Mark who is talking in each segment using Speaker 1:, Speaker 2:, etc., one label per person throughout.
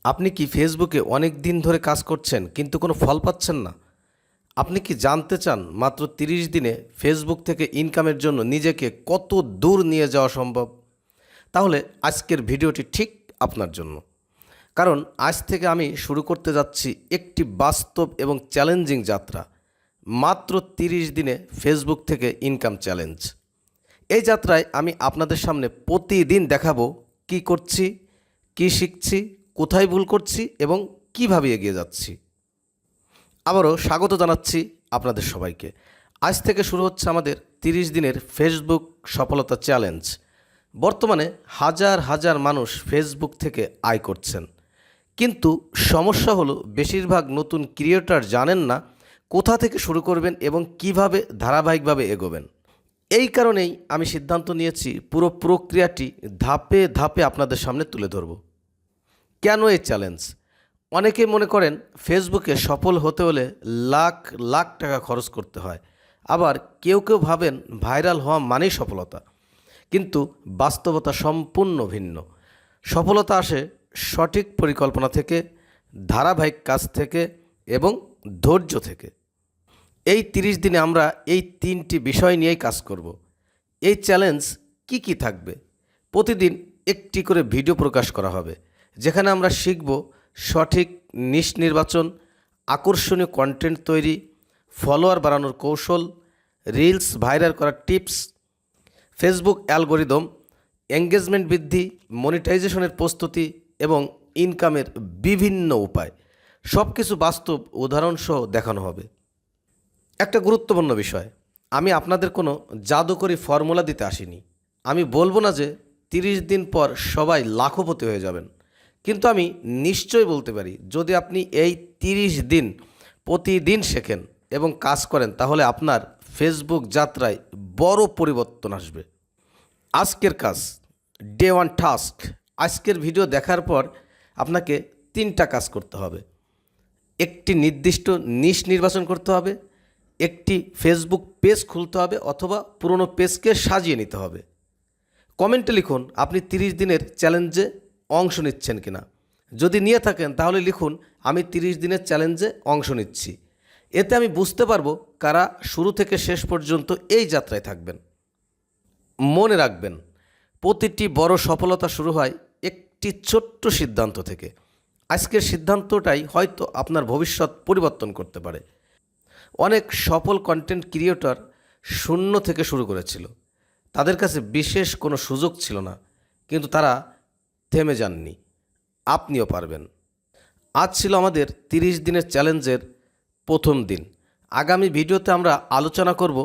Speaker 1: আপনি কি ফেসবুকে অনেক দিন ধরে কাজ করছেন কিন্তু কোনো ফল পাচ্ছেন না? আপনি কি জানতে চান মাত্র 30 দিনে ফেসবুক থেকে ইনকামের জন্য নিজেকে কত দূর নিয়ে যাওয়া সম্ভব? তাহলে আজকের ভিডিওটি ঠিক আপনার জন্য। কারণ আজ থেকে আমি শুরু করতে যাচ্ছি একটি বাস্তব এবং চ্যালেঞ্জিং যাত্রা। মাত্র 30 দিনে ফেসবুক থেকে ইনকাম চ্যালেঞ্জ। এই যাত্রায় আমি আপনাদের সামনে প্রতিদিন দেখাবো কি করছি, কি শিখছি, কোথায় ভুল করছি এবং কিভাবে এগিয়ে যাচ্ছি। আবারও স্বাগত জানাচ্ছি আপনাদের সবাইকে। আজ থেকে শুরু হচ্ছে আমাদের 30 দিনের ফেসবুক সফলতা চ্যালেঞ্জ। বর্তমানে হাজার হাজার মানুষ ফেসবুক থেকে আয় করছেন, কিন্তু সমস্যা হলো বেশিরভাগ নতুন ক্রিয়েটর জানেন না কোথা থেকে শুরু করবেন এবং কিভাবে ধারাবাহিকভাবে এগোবেন। এই কারণেই আমি সিদ্ধান্ত নিয়েছি পুরো প্রক্রিয়াটি ধাপে ধাপে আপনাদের সামনে তুলে ধরব। কেন এই চ্যালেঞ্জ? অনেকেই মনে করেন ফেসবুকে সফল হতে হলে লাখ লাখ টাকা খরচ করতে হয়, আবার কেউ কেউ ভাবেন ভাইরাল হওয়া মানেই সফলতা। কিন্তু বাস্তবতা সম্পূর্ণ ভিন্ন। সফলতা আসে সঠিক পরিকল্পনা থেকে, ধারাবাহিক কাজ থেকে এবং ধৈর্য থেকে। এই 30 দিনে আমরা এই 3টি বিষয় নিয়েই কাজ করব। এই চ্যালেঞ্জ কি থাকবে? প্রতিদিন একটি করে ভিডিও প্রকাশ করা হবে, যেখানে আমরা শিখব সঠিক নিশ নির্বাচন, আকর্ষণীয় কন্টেন্ট তৈরি, ফলোয়ার বাড়ানোর কৌশল, রিলস ভাইরাল করার টিপস, ফেসবুক অ্যালগোরিদম, এঙ্গেজমেন্ট বৃদ্ধি, মনিটাইজেশনের প্রস্তুতি এবং ইনকামের বিভিন্ন উপায়। সব কিছু বাস্তব উদাহরণসহ দেখানো হবে। একটা গুরুত্বপূর্ণ বিষয়, আমি আপনাদের কোনো জাদুকরী ফর্মুলা দিতে আসিনি। আমি বলবো না যে 30 দিন পর সবাই লাখপতি হয়ে যাবেন, কিন্তু আমি নিশ্চয় বলতে পারি যদি আপনি এই 30 দিন প্রতিদিন শেখেন এবং কাজ করেন, তাহলে আপনার ফেসবুক যাত্রায় বড় পরিবর্তন আসবে। আজকের কাজ, ডে 1 টাস্ক। আজকের ভিডিও দেখার পর আপনাকে 3টা কাজ করতে হবে। একটি নির্দিষ্ট নিশ নির্বাচন করতে হবে, একটি ফেসবুক পেজ খুলতে হবে অথবা পুরনো পেজকে সাজিয়ে নিতে হবে। কমেন্টে লিখুন আপনি 30 দিনের চ্যালেঞ্জে অংশ নিচ্ছেন কিনা। যদি নিয়ে থাকেন তাহলে লিখুন আমি 30 দিনের চ্যালেঞ্জে অংশ নিচ্ছি। এতে আমি বুঝতে পারবো কারা শুরু থেকে শেষ পর্যন্ত এই যাত্রায় থাকবেন। মনে রাখবেন, প্রতিটি বড় সফলতা শুরু হয় একটি ছোট্ট সিদ্ধান্ত থেকে। আজকের সিদ্ধান্তটাই হয়তো আপনার ভবিষ্যৎ পরিবর্তন করতে পারে। অনেক সফল কন্টেন্ট ক্রিয়েটর শূন্য থেকে শুরু করেছিল। তাদের কাছে বিশেষ কোনো সুযোগ ছিল না, কিন্তু তারা থেমে যাননি। আপনিও পারবেন। আজ ছিল আমাদের 30 দিনের চ্যালেঞ্জের প্রথম দিন। আগামী ভিডিওতে আমরা আলোচনা করব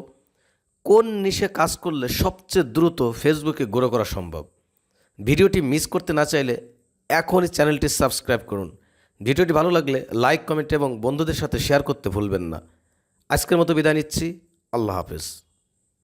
Speaker 1: কোন নিশে কাজ করলে সবচেয়ে দ্রুত ফেসবুকে গ্রো করা সম্ভব। ভিডিওটি মিস করতে না চাইলে এখনই চ্যানেলটি সাবস্ক্রাইব করুন। ভিডিওটি ভালো লাগলে লাইক, কমেন্ট এবং বন্ধুদের সাথে শেয়ার করতে ভুলবেন না। আজকের মতো বিদায় নিচ্ছি। আল্লাহ হাফেজ।